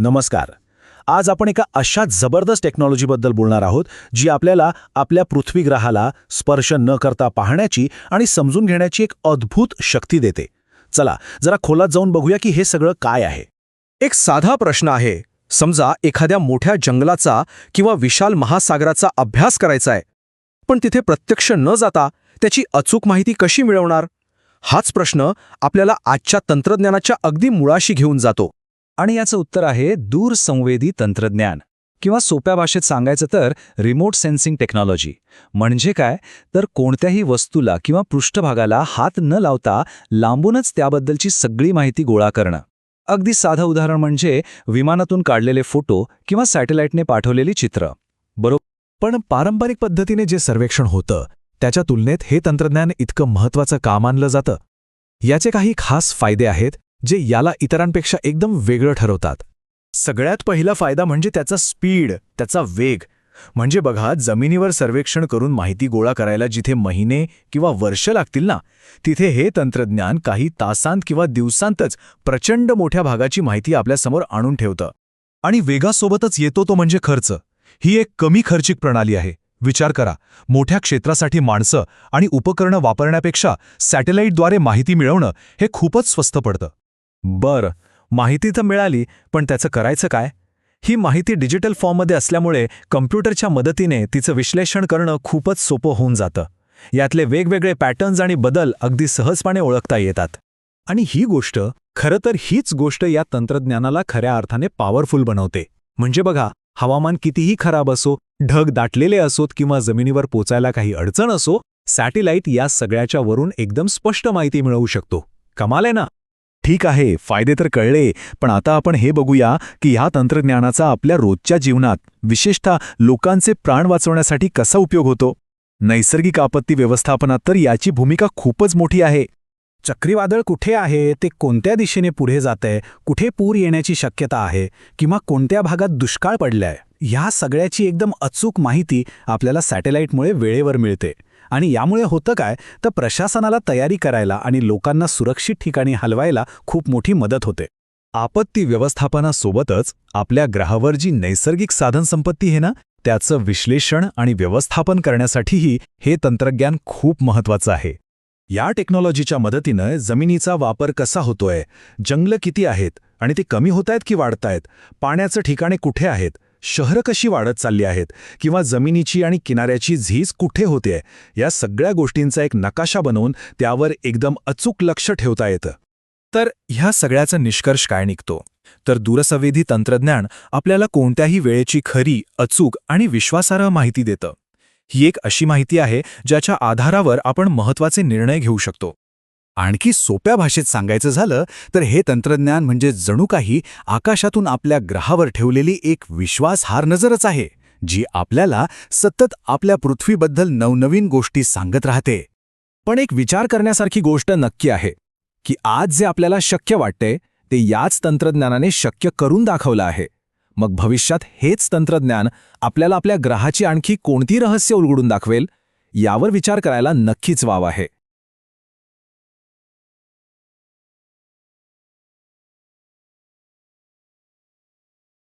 नमस्कार. आज आपण एका अशा जबरदस्त टेक्नॉलॉजीबद्दल बोलणार आहोत जी आपल्याला आपल्या पृथ्वी ग्रहाला स्पर्श न करता पाहण्याची आणि समजून घेण्याची एक अद्भुत शक्ती देते. चला जरा खोलात जाऊन बघूया की हे सगळं काय आहे. एक साधा प्रश्न आहे. समजा एखाद्या मोठ्या जंगलाचा किंवा विशाल महासागराचा अभ्यास करायचा आहे, पण तिथे प्रत्यक्ष न जाता त्याची अचूक माहिती कशी मिळवणार? हाच प्रश्न आपल्याला आजच्या तंत्रज्ञानाच्या अगदी मुळाशी घेऊन जातो. आणि याचं उत्तर आहे दूरसंवेदी तंत्रज्ञान, किंवा सोप्या भाषेत सांगायचं तर रिमोट सेन्सिंग टेक्नॉलॉजी. म्हणजे काय तर कोणत्याही वस्तूला किंवा पृष्ठभागाला हात न लावता लांबूनच त्याबद्दलची सगळी माहिती गोळा करणं. अगदी साधं उदाहरण म्हणजे विमानातून काढलेले फोटो किंवा सॅटेलाइटने पाठवलेली चित्र. बरोबर. पण पारंपरिक पद्धतीने जे सर्वेक्षण होतं त्याच्या तुलनेत हे तंत्रज्ञान इतकं महत्त्वाचं का मानलं जातं? याचे काही खास फायदे आहेत जे याला इतरांपेक्षा एकदम वेगळं ठरवतात. सगळ्यात पहिला फायदा म्हणजे त्याचा स्पीड, त्याचा वेग. म्हणजे बघा, जमिनीवर सर्वेक्षण करून माहिती गोळा करायला जिथे महिने किंवा वर्ष लागतील ना, तिथे हे तंत्रज्ञान काही तासांत किंवा दिवसांतच प्रचंड मोठ्या भागाची माहिती आपल्यासमोर आणून ठेवतं. आणि वेगासोबतच येतो तो म्हणजे खर्च. ही एक कमी खर्चिक प्रणाली आहे. विचार करा, मोठ्या क्षेत्रासाठी माणसं आणि उपकरणं वापरण्यापेक्षा सॅटेलाइटद्वारे माहिती मिळवणं हे खूपच स्वस्त पडतं. बरं, माहिती तर मिळाली, पण त्याचं करायचं काय? ही माहिती डिजिटल फॉर्ममध्ये असल्यामुळे कम्प्युटरच्या मदतीने तिचं विश्लेषण करणं खूपच सोपं होऊन जातं. यातले वेगवेगळे पॅटर्न्स आणि बदल अगदी सहजपणे ओळखता येतात. आणि खरं तर हीच गोष्ट या तंत्रज्ञानाला खऱ्या अर्थाने पॉवरफुल बनवते. म्हणजे बघा, हवामान कितीही खराब असो, ढग दाटलेले असोत किंवा जमिनीवर पोचायला काही अडचण असो, सॅटेलाइट या सगळ्याच्या वरून एकदम स्पष्ट माहिती मिळवू शकतो. कमाल आहे ना? ठीक आहे, फायदे तर कळले, पण आता आपण हे बघूया की ह्या तंत्रज्ञानाचा आपल्या रोजच्या जीवनात, विशेषतः लोकांचे प्राण वाचवण्यासाठी कसा उपयोग होतो. नैसर्गिक आपत्ती व्यवस्थापनात तर याची भूमिका खूपच मोठी आहे. चक्रीवादळ कुठे आहे, ते कोणत्या दिशेने पुढे जातंय, कुठे पूर येण्याची शक्यता आहे किंवा कोणत्या भागात दुष्काळ पडलाय, ह्या सगळ्याची एकदम अचूक माहिती आपल्याला सॅटेलाइटमुळे वेळेवर मिळते. आणि यामुळे होतं काय तर प्रशासनाला तयारी करायला आणि लोकांना सुरक्षित ठिकाणी हलवायला खूप मोठी मदत होते. आपत्ती व्यवस्थापनासोबतच आपल्या ग्रहावर जी नैसर्गिक साधनसंपत्ती आहे ना, त्याचं विश्लेषण आणि व्यवस्थापन करण्यासाठीही हे तंत्रज्ञान खूप महत्त्वाचं आहे. या टेक्नॉलॉजीच्या मदतीनं जमिनीचा वापर कसा होतोय, जंगलं किती आहेत आणि ते कमी होतायत की वाढतायत, पाण्याचं ठिकाणे कुठे आहेत, शहरं कशी वाढत चालली आहेत, किंवा जमिनीची आणि किनाऱ्याची झीज कुठे होतेय, या सगळ्या गोष्टींचा एक नकाशा बनवून त्यावर एकदम अचूक लक्ष ठेवता येतं. तर ह्या सगळ्याचा निष्कर्ष काय निघतो? तर दूरसंवेदी तंत्रज्ञान आपल्याला कोणत्याही वेळेची खरी, अचूक आणि विश्वासार्ह माहिती देतं. ही एक अशी माहिती आहे ज्याच्या आधारावर आपण महत्त्वाचे निर्णय घेऊ शकतो. आणखी सोप्या भाषेत सांगायचं झालं तर हे तंत्रज्ञान म्हणजे जणू काही आकाशातून आपल्या ग्रहावर ठेवलेली एक विश्वासार्ह नजरच आहे, जी आपल्याला सतत आपल्या पृथ्वीबद्दल नवनवीन गोष्टी सांगत राहते. पण एक विचार करण्यासारखी गोष्ट नक्की आहे की आज जे आपल्याला शक्य वाटते ते याच तंत्रज्ञानाने शक्य करून दाखवलं आहे. मग भविष्यात हेच तंत्रज्ञान आपल्याला आपल्या ग्रहाची आणखी कोणती रहस्य उलगडून दाखवेल, यावर विचार करायला नक्कीच वाव आहे.